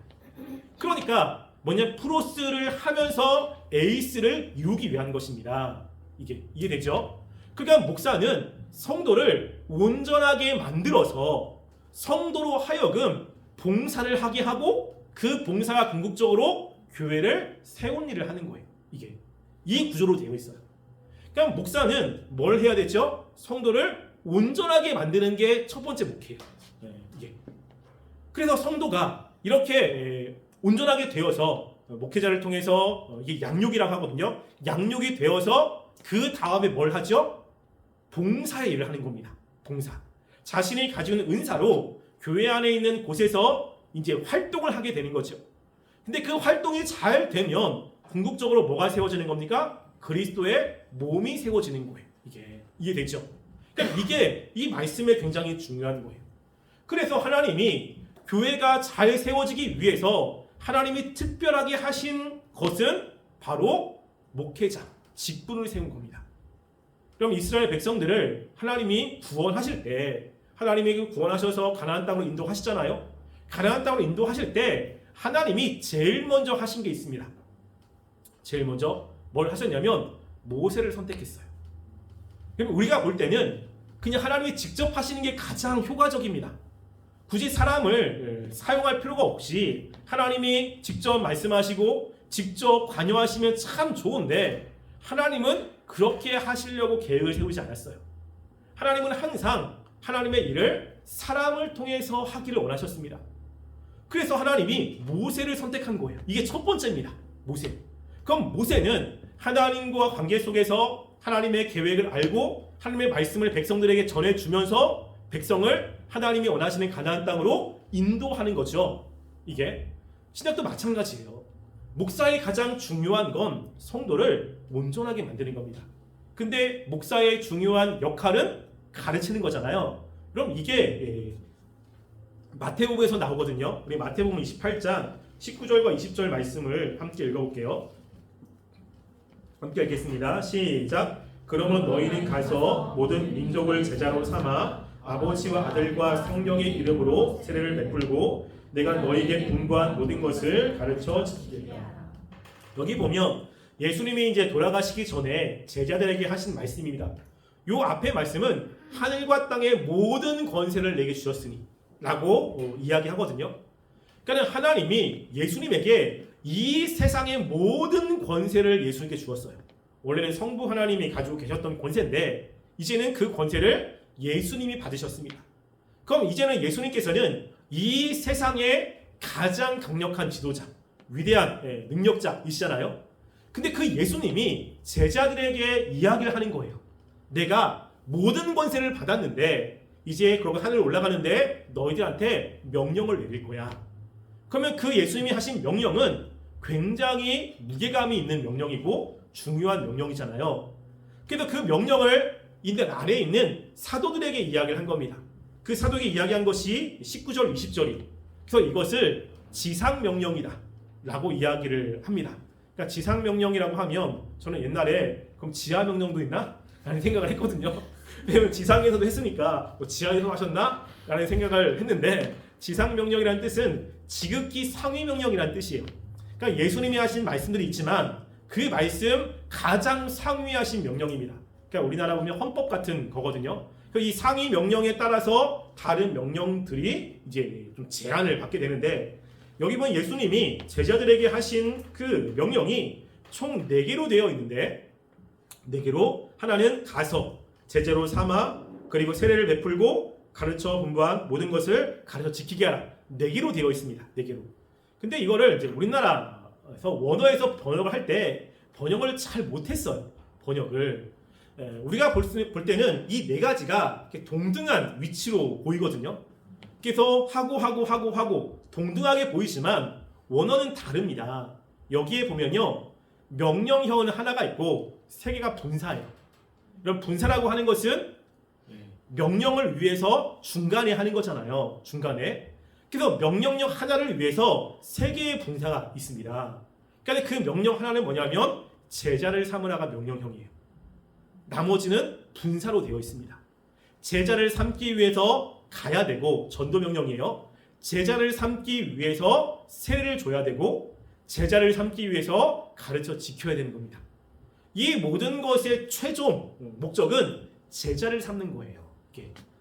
그러니까 뭐냐, 프로스를 하면서 에이스를 이루기 위한 것입니다. 이게 이해되죠? 그러니까 목사는 성도를 온전하게 만들어서 성도로 하여금 봉사를 하게 하고 그 봉사가 궁극적으로 교회를 세운 일을 하는 거예요. 이게 이 구조로 되어 있어요. 그러니까 목사는 뭘 해야 되죠? 성도를 온전하게 만드는 게 첫 번째 목표예요. 이게. 그래서 성도가 이렇게 온전하게 되어서 목회자를 통해서 이게 양육이라고 하거든요. 양육이 되어서 그 다음에 뭘 하죠? 봉사의 일을 하는 겁니다. 봉사. 자신이 가지고 있는 은사로 교회 안에 있는 곳에서 이제 활동을 하게 되는 거죠. 근데 그 활동이 잘 되면 궁극적으로 뭐가 세워지는 겁니까? 그리스도의 몸이 세워지는 거예요. 이게 이해되죠? 그러니까 이게 이 말씀에 굉장히 중요한 거예요. 그래서 하나님이 교회가 잘 세워지기 위해서 하나님이 특별하게 하신 것은 바로 목회자, 직분을 세운 겁니다. 그럼 이스라엘 백성들을 하나님이 구원하실 때 하나님이 구원하셔서 가나안 땅으로 인도하시잖아요. 가나안 땅으로 인도하실 때 하나님이 제일 먼저 하신 게 있습니다. 제일 먼저 뭘 하셨냐면 모세를 선택했어요. 그럼 우리가 볼 때는 그냥 하나님이 직접 하시는 게 가장 효과적입니다. 굳이 사람을 사용할 필요가 없이 하나님이 직접 말씀하시고 직접 관여하시면 참 좋은데 하나님은 그렇게 하시려고 계획을 세우지 않았어요. 하나님은 항상 하나님의 일을 사람을 통해서 하기를 원하셨습니다. 그래서 하나님이 모세를 선택한 거예요. 이게 첫 번째입니다. 모세. 그럼 모세는 하나님과 관계 속에서 하나님의 계획을 알고 하나님의 말씀을 백성들에게 전해주면서 백성을 하나님이 원하시는 가나안 땅으로 인도하는 거죠. 이게 신약도 마찬가지예요. 목사의 가장 중요한 건 성도를 온전하게 만드는 겁니다. 근데 목사의 중요한 역할은 가르치는 거잖아요. 그럼 이게 마태복음에서 나오거든요. 우리 마태복음 28장 19절과 20절 말씀을 함께 읽어볼게요. 함께 읽겠습니다. 시작. 그러면 너희는 가서 모든 민족을 제자로 삼아 아버지와 아들과 성령의 이름으로 세례를 베풀고 내가 너희에게 분부한 모든 것을 가르쳐 지키리라. 여기 보면 예수님이 이제 돌아가시기 전에 제자들에게 하신 말씀입니다. 요 앞에 말씀은 하늘과 땅의 모든 권세를 내게 주셨으니 라고 이야기하거든요. 그러니까 하나님이 예수님에게 이 세상의 모든 권세를 예수님께 주었어요. 원래는 성부 하나님이 가지고 계셨던 권세인데 이제는 그 권세를 예수님이 받으셨습니다. 그럼 이제는 예수님께서는 이 세상의 가장 강력한 지도자, 위대한 능력자이시잖아요. 근데 그 예수님이 제자들에게 이야기를 하는 거예요. 내가 모든 권세를 받았는데 이제 그러고 하늘 올라가는데 너희들한테 명령을 내릴 거야. 그러면 그 예수님이 하신 명령은 굉장히 무게감이 있는 명령이고 중요한 명령이잖아요. 그래서 그 명령을 있는 아래에 있는 사도들에게 이야기를 한 겁니다. 그 사도에게 이야기한 것이 19절, 20절이. 그래서 이것을 지상명령이다 라고 이야기를 합니다. 그러니까 지상명령이라고 하면 저는 옛날에 그럼 지하명령도 있나? 라는 생각을 했거든요. 왜냐면 지상에서도 했으니까 뭐 지하에서 하셨나? 라는 생각을 했는데 지상명령이라는 뜻은 지극히 상위명령이라는 뜻이에요. 그러니까 예수님이 하신 말씀들이 있지만 그 말씀 가장 상위하신 명령입니다. 그러니까 우리나라 보면 헌법 같은 거거든요. 이 상위 명령에 따라서 다른 명령들이 이제 좀 제한을 받게 되는데 여기 보면 예수님이 제자들에게 하신 그 명령이 총 4개로 되어 있는데 4개로 하나는 가서 제자로 삼아 그리고 세례를 베풀고 가르쳐 분부한 모든 것을 가르쳐 지키게 하라. 4개로 되어 있습니다. 4개로. 근데 이거를 이제 우리나라에서 원어에서 번역을 할 때 번역을 잘 못했어요. 번역을. 우리가 볼 때는 이 4가지가 이렇게 동등한 위치로 보이거든요. 그래서 하고 동등하게 보이지만 원어는 다릅니다. 여기에 보면요. 명령형은 하나가 있고 3개가 분사예요. 그럼 분사라고 하는 것은 명령을 위해서 중간에 하는 거잖아요. 중간에. 그래서 명령형 하나를 위해서 3개의 분사가 있습니다. 그러니까 그 명령 하나는 뭐냐면 제자를 삼으라가 명령형이에요. 나머지는 분사로 되어 있습니다. 제자를 삼기 위해서 가야 되고 전도 명령이에요. 제자를 삼기 위해서 세례를 줘야 되고 제자를 삼기 위해서 가르쳐 지켜야 되는 겁니다. 이 모든 것의 최종 목적은 제자를 삼는 거예요.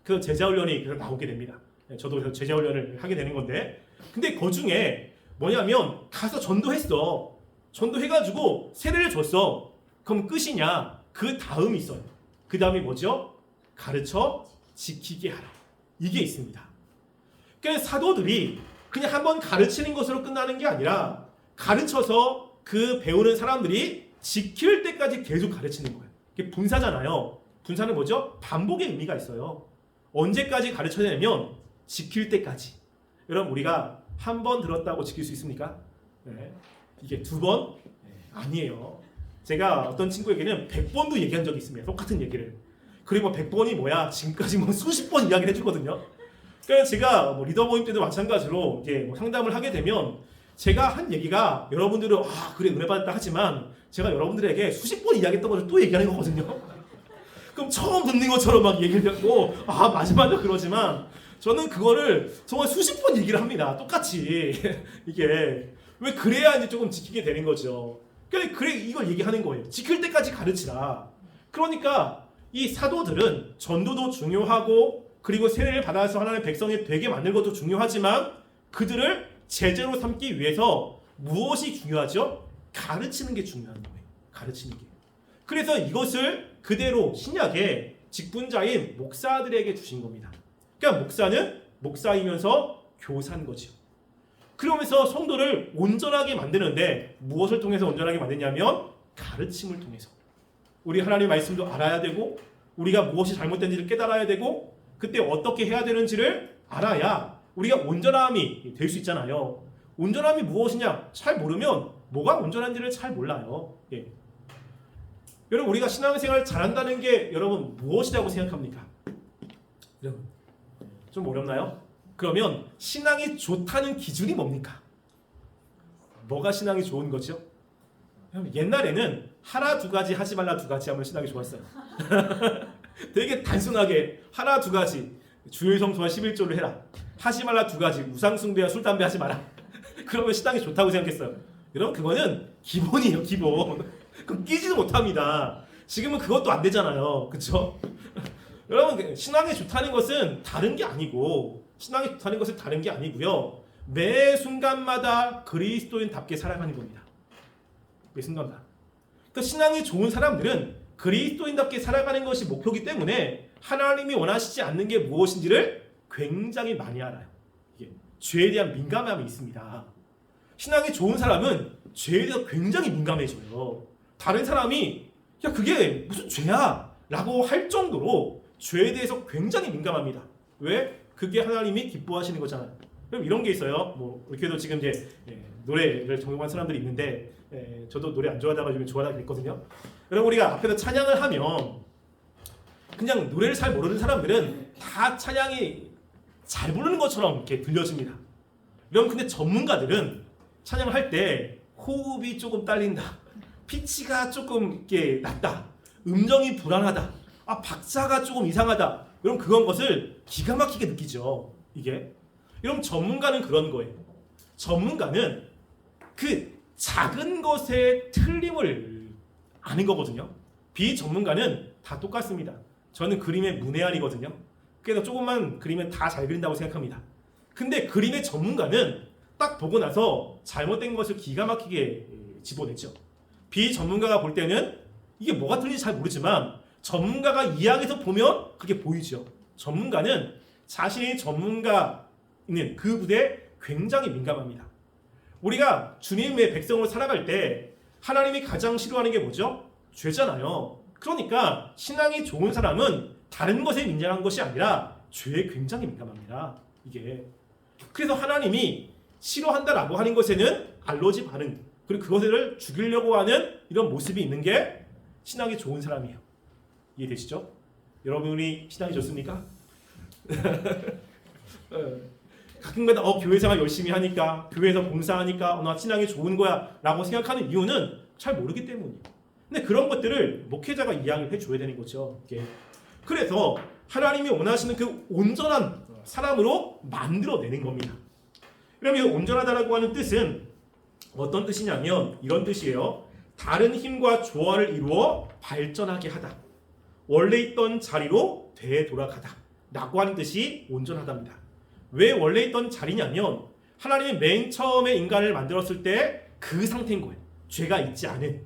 그 제자 훈련이 나오게 됩니다. 저도 그래서 제자 훈련을 하게 되는 건데, 근데 그 중에 뭐냐면 가서 전도했어. 전도해가지고 세례를 줬어. 그럼 끝이냐? 그 다음이 있어요. 그 다음이 뭐죠? 가르쳐 지키게 하라. 이게 있습니다. 그러니까 사도들이 그냥 한번 가르치는 것으로 끝나는 게 아니라 가르쳐서 그 배우는 사람들이 지킬 때까지 계속 가르치는 거예요. 이게 분사잖아요. 분사는 뭐죠? 반복의 의미가 있어요. 언제까지 가르쳐야 되냐면 지킬 때까지. 여러분 우리가 한 번 들었다고 지킬 수 있습니까? 네. 이게 2번? 네. 아니에요. 제가 어떤 친구에게는 100번도 얘기한 적이 있습니다. 똑같은 얘기를. 그리고 100번이 뭐야? 지금까지 뭐 수십 번 이야기를 해주거든요. 그러니까 제가 뭐 리더 모임 때도 마찬가지로 이제 뭐 상담을 하게 되면 제가 한 얘기가 여러분들은 그래 은혜 받았다 하지만 제가 여러분들에게 수십 번 이야기했던 것을 또 얘기하는 거거든요. 그럼 처음 듣는 것처럼 막 얘기를 듣고 맞아 그러지만 저는 그거를 정말 수십 번 얘기를 합니다. 똑같이. 이게 왜 그래야 이제 조금 지키게 되는 거죠. 그래 이걸 얘기하는 거예요. 지킬 때까지 가르치라. 그러니까 이 사도들은 전도도 중요하고 그리고 세례를 받아서 하나님의 백성이 되게 만드는 것도 중요하지만 그들을 제자로 삼기 위해서 무엇이 중요하죠? 가르치는 게 중요한 거예요. 가르치는 게. 그래서 이것을 그대로 신약의 직분자인 목사들에게 주신 겁니다. 그러니까 목사는 목사이면서 교사인 거죠. 그러면서 성도를 온전하게 만드는데 무엇을 통해서 온전하게 만드냐면 가르침을 통해서. 우리 하나님의 말씀도 알아야 되고 우리가 무엇이 잘못된지를 깨달아야 되고 그때 어떻게 해야 되는지를 알아야 우리가 온전함이 될 수 있잖아요. 온전함이 무엇이냐? 잘 모르면 뭐가 온전한지를 잘 몰라요. 여러분 우리가 신앙생활 잘한다는 게 여러분 무엇이라고 생각합니까? 여러분 좀 어렵나요? 그러면 신앙이 좋다는 기준이 뭡니까? 뭐가 신앙이 좋은 거죠? 옛날에는 하나 2가지 하지 말라 2가지 하면 신앙이 좋았어요. 되게 단순하게 하나 2가지 주일 성수와 11조를 해라. 하지 말라 2가지 우상 숭배와 술 담배 하지 마라. 그러면 신앙이 좋다고 생각했어요. 여러분 그거는 기본이에요. 기본. 그럼 끼지도 못합니다. 지금은 그것도 안 되잖아요. 그렇죠? 여러분 신앙이 좋다는 것은 다른 게 아니고 신앙이 좋다는 것은 다른 게 아니고요. 매 순간마다 그리스도인답게 살아가는 겁니다. 매 순간마다. 그러니까 신앙이 좋은 사람들은 그리스도인답게 살아가는 것이 목표이기 때문에 하나님이 원하시지 않는 게 무엇인지를 굉장히 많이 알아요. 이게 죄에 대한 민감함이 있습니다. 신앙이 좋은 사람은 죄에 대해서 굉장히 민감해져요. 다른 사람이 야 그게 무슨 죄야 라고 할 정도로 죄에 대해서 굉장히 민감합니다. 왜? 그게 하나님이 기뻐하시는 거잖아요. 그럼 이런 게 있어요. 뭐 이렇게도 지금 이제 노래를 전공한 사람들이 있는데 저도 노래 안 좋아하다가 요즘 좋아하게 됐거든요. 여러분 우리가 앞에서 찬양을 하면 그냥 노래를 잘 모르는 사람들은 다 찬양이 잘 부르는 것처럼 이렇게 들려집니다. 여러분 근데 전문가들은 찬양을 할 때 호흡이 조금 딸린다. 피치가 조금 이렇게 낮다. 음정이 불안하다. 박자가 조금 이상하다. 여러분 그건 것을 기가 막히게 느끼죠. 이게. 여러분 전문가는 그런 거예요. 전문가는 그 작은 것의 틀림을 아는 거거든요. 비전문가는 다 똑같습니다. 저는 그림의 문외한이거든요. 그래서 조금만 그리면 다 잘 그린다고 생각합니다. 근데 그림의 전문가는 딱 보고 나서 잘못된 것을 기가 막히게 집어내죠. 비전문가가 볼 때는 이게 뭐가 틀린지 잘 모르지만 전문가가 이야기해서 보면 그게 보이죠. 전문가는 자신이 전문가인 그 부대에 굉장히 민감합니다. 우리가 주님의 백성으로 살아갈 때 하나님이 가장 싫어하는 게 뭐죠? 죄잖아요. 그러니까 신앙이 좋은 사람은 다른 것에 민감한 것이 아니라 죄에 굉장히 민감합니다. 이게 그래서 하나님이 싫어한다라고 하는 것에는 알러지 반응 그리고 그것을 죽이려고 하는 이런 모습이 있는 게 신앙이 좋은 사람이에요. 이해되시죠? 여러분이 신앙이 좋습니까? 가끔가다 교회 생활 열심히 하니까 교회에서 봉사하니까 나 신앙이 좋은 거야 라고 생각하는 이유는 잘 모르기 때문이에요. 근데 그런 것들을 목회자가 이야기를 해줘야 되는 거죠. 이게. 그래서 하나님이 원하시는 그 온전한 사람으로 만들어내는 겁니다. 그러면 온전하다라고 하는 뜻은 어떤 뜻이냐면 이런 뜻이에요. 다른 힘과 조화를 이루어 발전하게 하다. 원래 있던 자리로 되돌아가다 라고 하는 뜻이 온전하답니다. 왜 원래 있던 자리냐면 하나님이 맨 처음에 인간을 만들었을 때 그 상태인 거예요. 죄가 있지 않은,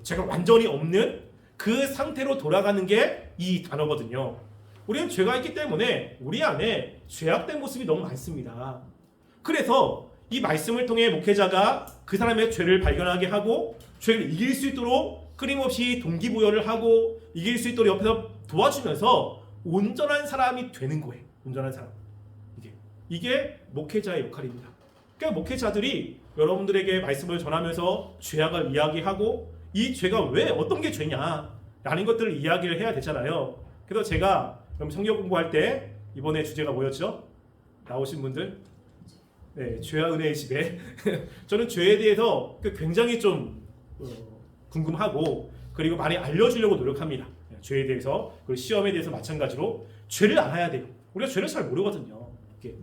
죄가 완전히 없는 그 상태로 돌아가는 게 이 단어거든요. 우리는 죄가 있기 때문에 우리 안에 죄악된 모습이 너무 많습니다. 그래서 이 말씀을 통해 목회자가 그 사람의 죄를 발견하게 하고 죄를 이길 수 있도록 끊임없이 동기부여를 하고 이길 수 있도록 옆에서 도와주면서 온전한 사람이 되는 거예요. 온전한 사람. 이게 목회자의 역할입니다. 그러니까 목회자들이 여러분들에게 말씀을 전하면서 죄악을 이야기하고 이 죄가 왜 어떤 게 죄냐 라는 것들을 이야기를 해야 되잖아요. 그래서 제가 성경 공부할 때 이번에 주제가 뭐였죠? 나오신 분들? 네, 죄와 은혜의 집에 저는 죄에 대해서 굉장히 좀 궁금하고 그리고 많이 알려주려고 노력합니다. 죄에 대해서 그리고 시험에 대해서 마찬가지로 죄를 알아야 돼요. 우리가 죄를 잘 모르거든요. 이렇게.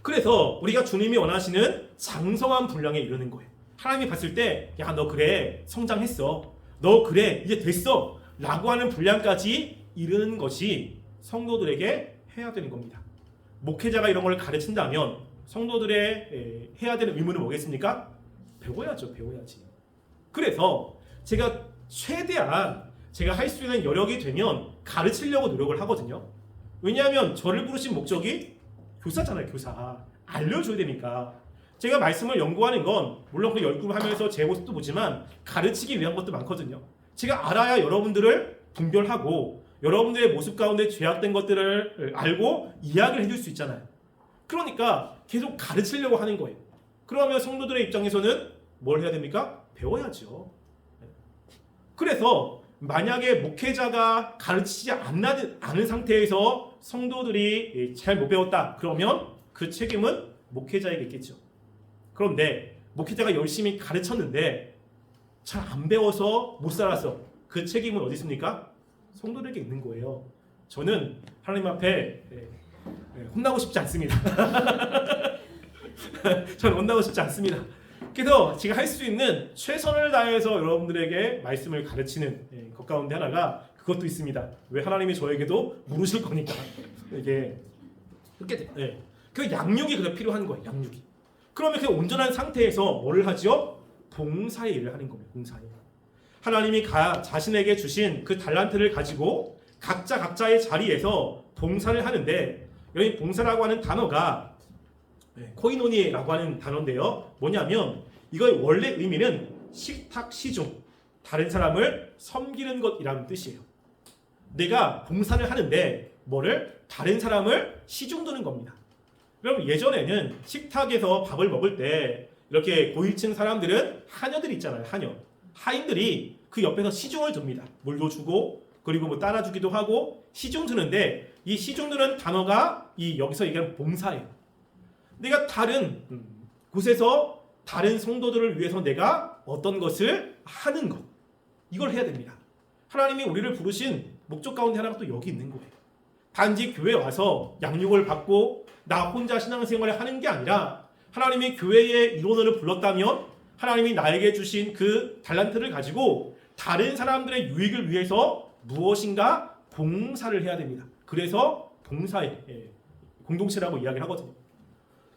그래서 우리가 주님이 원하시는 장성한 분량에 이르는 거예요. 하나님이 봤을 때 야 너 그래 성장했어 너 그래 이제 됐어 라고 하는 분량까지 이르는 것이 성도들에게 해야 되는 겁니다. 목회자가 이런 걸 가르친다면 성도들의 해야 되는 의무는 뭐겠습니까? 배워야죠. 배워야지. 그래서 제가 최대한 제가 할 수 있는 여력이 되면 가르치려고 노력을 하거든요. 왜냐하면 저를 부르신 목적이 교사잖아요. 교사. 알려줘야 되니까. 제가 말씀을 연구하는 건 물론 그 연구하면서 제 모습도 보지만 가르치기 위한 것도 많거든요. 제가 알아야 여러분들을 분별하고 여러분들의 모습 가운데 죄악된 것들을 알고 이야기를 해줄 수 있잖아요. 그러니까 계속 가르치려고 하는 거예요. 그러면 성도들의 입장에서는 뭘 해야 됩니까? 배워야죠. 그래서 만약에 목회자가 가르치지 않은 상태에서 성도들이 잘 못 배웠다 그러면 그 책임은 목회자에게 있겠죠. 그런데 목회자가 열심히 가르쳤는데 잘 안 배워서 못 살았어. 그 책임은 어디 있습니까? 성도들에게 있는 거예요. 저는 하나님 앞에 혼나고 싶지 않습니다. 저는 혼나고 싶지 않습니다. 그래서 제가 할 수 있는 최선을 다해서 여러분들에게 말씀을 가르치는 것 가운데 하나가 그것도 있습니다. 왜 하나님이 저에게도 물으실 거니까 이게 그렇게 그 양육이 그래 필요한 거예요. 양육이. 그러면 그 온전한 상태에서 뭐를 하죠? 봉사의 일을 하는 겁니다. 봉사의. 하나님이 자신에게 주신 그 달란트를 가지고 각자의 자리에서 봉사를 하는데 여기 봉사라고 하는 단어가 코이노니라고 하는 단어인데요. 뭐냐면 이거의 원래 의미는 식탁 시중, 다른 사람을 섬기는 것이라는 뜻이에요. 내가 봉사를 하는데 뭐를? 다른 사람을 시중드는 겁니다. 그럼 예전에는 식탁에서 밥을 먹을 때 이렇게 고위층 사람들은 하녀들이 있잖아요. 하인들이 그 옆에서 시중을 둡니다. 물도 주고 그리고 뭐 따라주기도 하고 시중 드는데 이 시중 드는 단어가 이 여기서 얘기하는 봉사예요. 내가 다른 곳에서 다른 성도들을 위해서 내가 어떤 것을 하는 것 이걸 해야 됩니다. 하나님이 우리를 부르신 목적 가운데 하나가 또 여기 있는 거예요. 단지 교회에 와서 양육을 받고 나 혼자 신앙생활을 하는 게 아니라 하나님이 교회의 일원으로 불렀다면 하나님이 나에게 주신 그 달란트를 가지고 다른 사람들의 유익을 위해서 무엇인가 봉사를 해야 됩니다. 그래서 봉사의 공동체라고 이야기를 하거든요.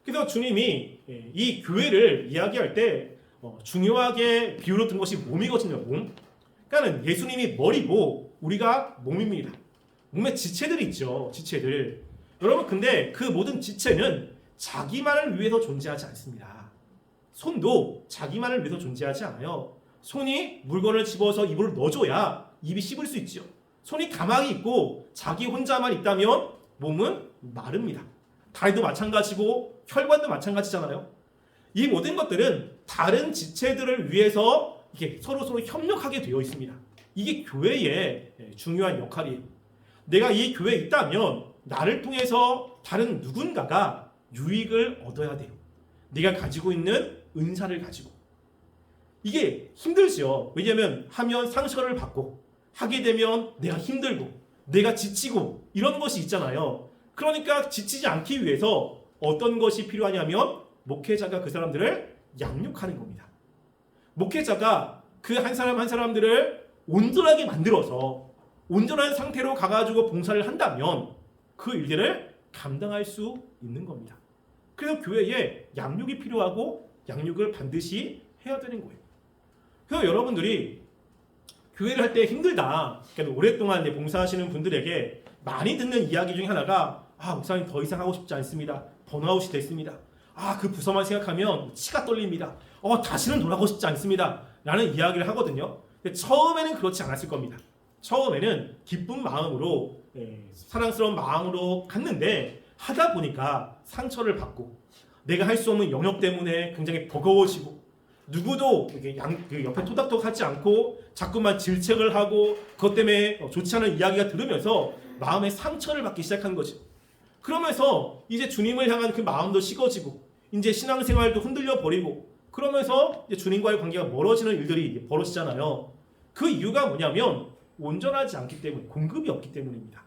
그래서 주님이 이 교회를 이야기할 때 중요하게 비유로 든 것이 몸이거든요. 몸. 그러니까 예수님이 머리고 우리가 몸입니다. 몸에 지체들이 있죠. 지체들. 여러분 근데 그 모든 지체는 자기만을 위해서 존재하지 않습니다. 손도 자기만을 위해서 존재하지 않아요. 손이 물건을 집어서 입으로 넣어줘야 입이 씹을 수 있죠. 손이 가만히 있고 자기 혼자만 있다면 몸은 마릅니다. 다리도 마찬가지고 혈관도 마찬가지잖아요. 이 모든 것들은 다른 지체들을 위해서 이게 서로 협력하게 되어 있습니다. 이게 교회의 중요한 역할이에요. 내가 이 교회에 있다면 나를 통해서 다른 누군가가 유익을 얻어야 돼요. 네가 가지고 있는 은사를 가지고. 이게 힘들죠. 왜냐하면 하면 상처를 받고 하게 되면 내가 힘들고 내가 지치고 이런 것이 있잖아요. 그러니까 지치지 않기 위해서 어떤 것이 필요하냐면 목회자가 그 사람들을 양육하는 겁니다. 목회자가 그 한 사람 한 사람들을 온전하게 만들어서 온전한 상태로 가가지고 봉사를 한다면 그 일들을 감당할 수 있는 겁니다. 그래서 교회에 양육이 필요하고 양육을 반드시 해야 되는 거예요. 그래서 여러분들이 교회를 할 때 힘들다. 그러니까 오랫동안 봉사하시는 분들에게 많이 듣는 이야기 중에 하나가 목사님 더 이상 하고 싶지 않습니다. 번아웃이 됐습니다. 그 부서만 생각하면 치가 떨립니다. 다시는 돌아가고 싶지 않습니다. 라는 이야기를 하거든요. 근데 처음에는 그렇지 않았을 겁니다. 처음에는 기쁜 마음으로 사랑스러운 마음으로 갔는데 하다 보니까 상처를 받고 내가 할 수 없는 영역 때문에 굉장히 버거워지고 누구도 이렇게 옆에 토닥토닥 하지 않고 자꾸만 질책을 하고 그것 때문에 좋지 않은 이야기가 들으면서 마음에 상처를 받기 시작한 거죠. 그러면서 이제 주님을 향한 그 마음도 식어지고 이제 신앙생활도 흔들려 버리고 그러면서 이제 주님과의 관계가 멀어지는 일들이 벌어지잖아요. 그 이유가 뭐냐면 온전하지 않기 때문에 공급이 없기 때문입니다.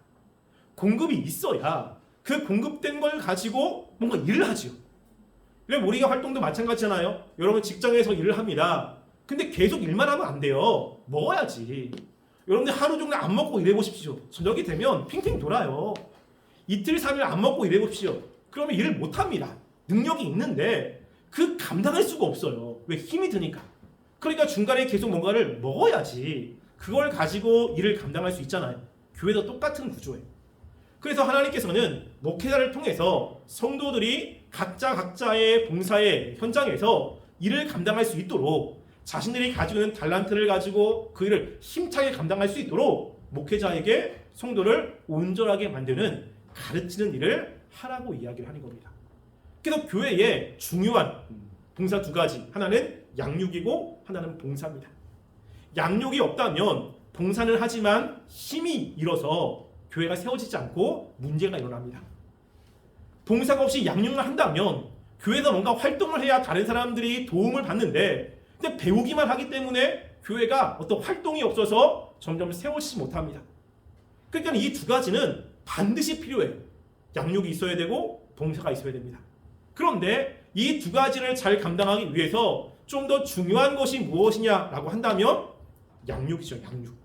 공급이 있어야 그 공급된 걸 가지고 뭔가 일을 하죠. 우리가 활동도 마찬가지잖아요. 여러분 직장에서 일을 합니다. 근데 계속 일만 하면 안 돼요. 먹어야지. 여러분들 하루 종일 안 먹고 일해보십시오. 저녁이 되면 핑핑 돌아요. 이틀 3일 안 먹고 일해보십시오. 그러면 일을 못합니다. 능력이 있는데 그 감당할 수가 없어요. 왜? 힘이 드니까. 그러니까 중간에 계속 뭔가를 먹어야지 그걸 가지고 일을 감당할 수 있잖아요. 교회도 똑같은 구조예요. 그래서 하나님께서는 목회자를 통해서 성도들이 각자의 봉사의 현장에서 일을 감당할 수 있도록 자신들이 가지고 있는 달란트를 가지고 그 일을 힘차게 감당할 수 있도록 목회자에게 성도를 온전하게 만드는 가르치는 일을 하라고 이야기를 하는 겁니다. 그래서 교회의 중요한 봉사 두 가지, 하나는 양육이고 하나는 봉사입니다. 양육이 없다면 봉사는 하지만 힘이 잃어서 교회가 세워지지 않고 문제가 일어납니다. 봉사가 없이 양육만 한다면 교회에서 뭔가 활동을 해야 다른 사람들이 도움을 받는데 근데 배우기만 하기 때문에 교회가 어떤 활동이 없어서 점점 세워지지 못합니다. 그러니까 이 두 가지는 반드시 필요해요. 양육이 있어야 되고 봉사가 있어야 됩니다. 그런데 이 두 가지를 잘 감당하기 위해서 좀 더 중요한 것이 무엇이냐라고 한다면 양육이죠. 양육.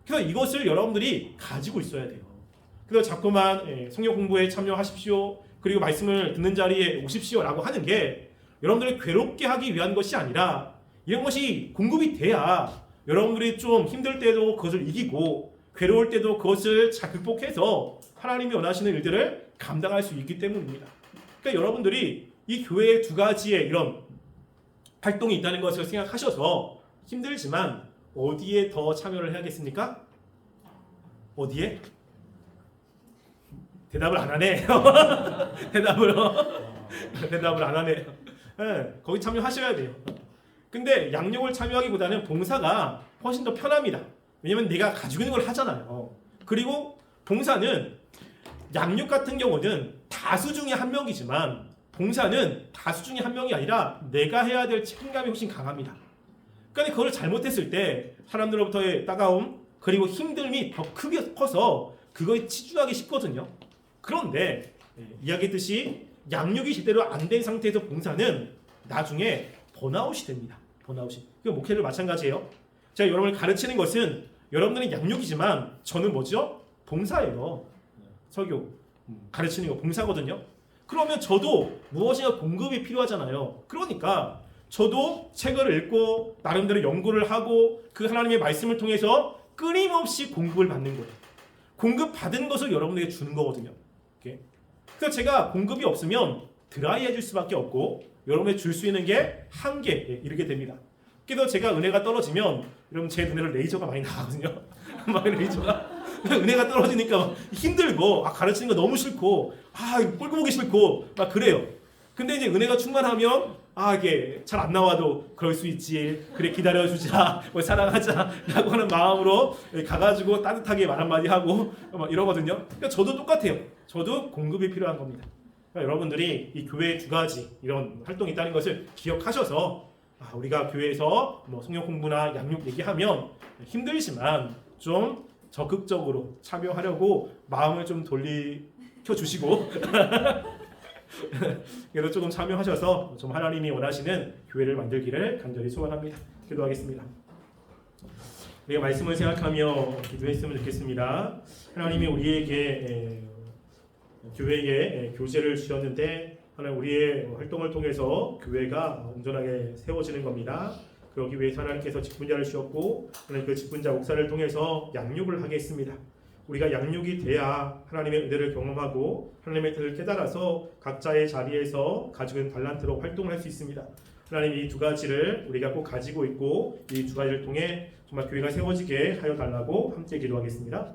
그래서 이것을 여러분들이 가지고 있어야 돼요. 그래서 자꾸만 성경 공부에 참여하십시오. 그리고 말씀을 듣는 자리에 오십시오라고 하는 게 여러분들을 괴롭게 하기 위한 것이 아니라 이런 것이 공급이 돼야 여러분들이 좀 힘들 때도 그것을 이기고 괴로울 때도 그것을 잘 극복해서 하나님이 원하시는 일들을 감당할 수 있기 때문입니다. 그러니까 여러분들이 이 교회의 두 가지의 이런 활동이 있다는 것을 생각하셔서 힘들지만 어디에 더 참여를 해야겠습니까? 어디에? 대답을 안 하네. 대답을 안 하네. 네, 거기 참여하셔야 돼요. 근데 양육을 참여하기보다는 봉사가 훨씬 더 편합니다. 왜냐면 내가 가지고 있는 걸 하잖아요. 그리고 봉사는 양육 같은 경우는 다수 중에 한 명이지만 봉사는 다수 중에 한 명이 아니라 내가 해야 될 책임감이 훨씬 강합니다. 그러니까 그걸 잘못했을 때 사람들로부터의 따가움 그리고 힘듦이 더 크게 커서 그거에 치중하기 쉽거든요. 그런데 이야기했듯이 양육이 제대로 안 된 상태에서 봉사는 나중에 번아웃이 됩니다. 번아웃이. 그 목회를 마찬가지예요. 제가 여러분을 가르치는 것은 여러분들은 양육이지만 저는 뭐죠? 봉사예요. 설교 가르치는 거 봉사거든요. 그러면 저도 무엇인가 공급이 필요하잖아요. 그러니까 저도 책을 읽고 나름대로 연구를 하고 그 하나님의 말씀을 통해서 끊임없이 공급을 받는 거예요. 공급받은 것을 여러분에게 주는 거거든요. 오케이? 그래서 제가 공급이 없으면 드라이해질 수밖에 없고 여러분에게 줄 수 있는 게 한계에 이르게 됩니다. 그래서 제가 은혜가 떨어지면 여러분 제 눈에는 레이저가 많이 나가거든요. 막 레이저가 은혜가 떨어지니까 막 힘들고 가르치는 거 너무 싫고 꼴고 보기 싫고 막 그래요. 근데 이제 은혜가 충만하면 이게 잘 안 나와도 그럴 수 있지. 그래 기다려주자. 뭐 사랑하자라고 하는 마음으로 가가지고 따뜻하게 말 한마디 하고 막 이러거든요. 그러니까 저도 똑같아요. 저도 공급이 필요한 겁니다. 그러니까 여러분들이 이 교회의 두 가지 이런 활동이 있다는 것을 기억하셔서 우리가 교회에서 뭐 성경 공부나 양육 얘기하면 힘들지만 좀 적극적으로 참여하려고 마음을 좀 돌리켜 주시고 그래도 조금 참여하셔서 좀 하나님이 원하시는 교회를 만들기를 간절히 소원합니다. 기도하겠습니다. 우리가 말씀을 생각하며 기도했으면 좋겠습니다. 하나님이 우리에게 교회에 교제를 주셨는데 하나님 우리의 활동을 통해서 교회가 온전하게 세워지는 겁니다. 그러기 위해서 하나님께서 직분자를 주셨고 하나님 그 직분자 목사를 통해서 양육을 하겠습니다. 우리가 양육이 돼야 하나님의 은혜를 경험하고 하나님의 뜻을 깨달아서 각자의 자리에서 가지고 있는 달란트로 활동을 할 수 있습니다. 하나님 이 두 가지를 우리가 꼭 가지고 있고 이 두 가지를 통해 정말 교회가 세워지게 하여 달라고 함께 기도하겠습니다.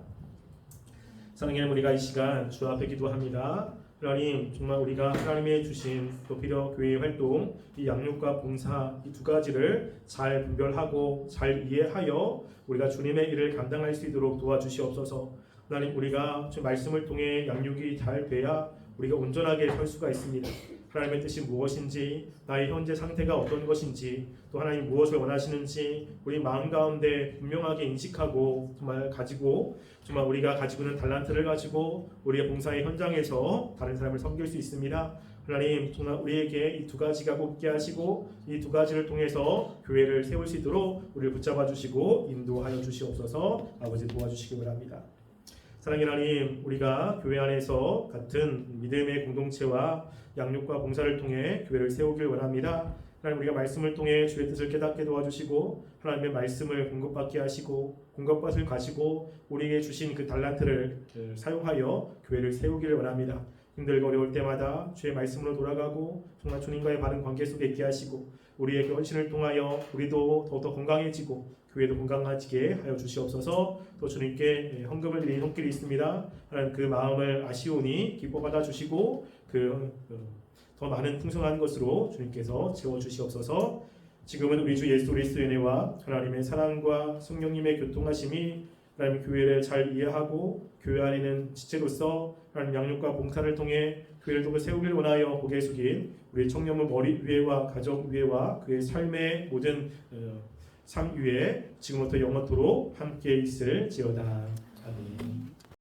사랑하는 하나님, 우리가 이 시간 주 앞에 기도합니다. 하나님 정말 우리가 하나님의 주신 또 필요 교회의 활동 이 양육과 봉사 이 두 가지를 잘 분별하고 잘 이해하여 우리가 주님의 일을 감당할 수 있도록 도와주시옵소서. 하나님 우리가 주 말씀을 통해 양육이 잘 돼야 우리가 온전하게 설 수가 있습니다. 하나님의 뜻이 무엇인지 나의 현재 상태가 어떤 것인지 또 하나님 무엇을 원하시는지 우리 마음 가운데 분명하게 인식하고 정말 가지고 정말 우리가 가지고 있는 달란트를 가지고 우리의 봉사의 현장에서 다른 사람을 섬길 수 있습니다. 하나님 정말 우리에게 이 두 가지가 곱게 하시고 이 두 가지를 통해서 교회를 세울 수 있도록 우리를 붙잡아 주시고 인도하여 주시옵소서. 아버지 도와주시기 바랍니다. 사랑하는 하나님, 우리가 교회 안에서 같은 믿음의 공동체와 양육과 봉사를 통해 교회를 세우길 원합니다. 하나님 우리가 말씀을 통해 주의 뜻을 깨닫게 도와주시고 하나님의 말씀을 공급받게 하시고 공급받을 가지고 우리에게 주신 그 달란트를 사용하여 교회를 세우기를 원합니다. 힘들고 어려울 때마다 주의 말씀으로 돌아가고 정말 주님과의 바른 관계 속에 있게 하시고 우리의 그 헌신을 통하여 우리도 더욱더 건강해지고 교회도 건강해지게 하여 주시옵소서. 또 주님께 헌금을 드리는 손길이 있습니다. 하나님 그 마음을 아시오니 기뻐 받아 주시고 더 많은 풍성한 것으로 주님께서 채워 주시옵소서. 지금은 우리 주 예수 그리스도의 은혜와 하나님의 사랑과 성령님의 교통하심이 하나님 교회를 잘 이해하고 교회 안에는 지체로서 하나님 양육과 봉사를 통해 교회를 좀 세우길 원하여 고개 숙인 우리 청년부 머리 위에와 가정 위에와 그의 삶의 모든 삶 위에 지금부터 영원토록 함께 있을지어다. 아멘.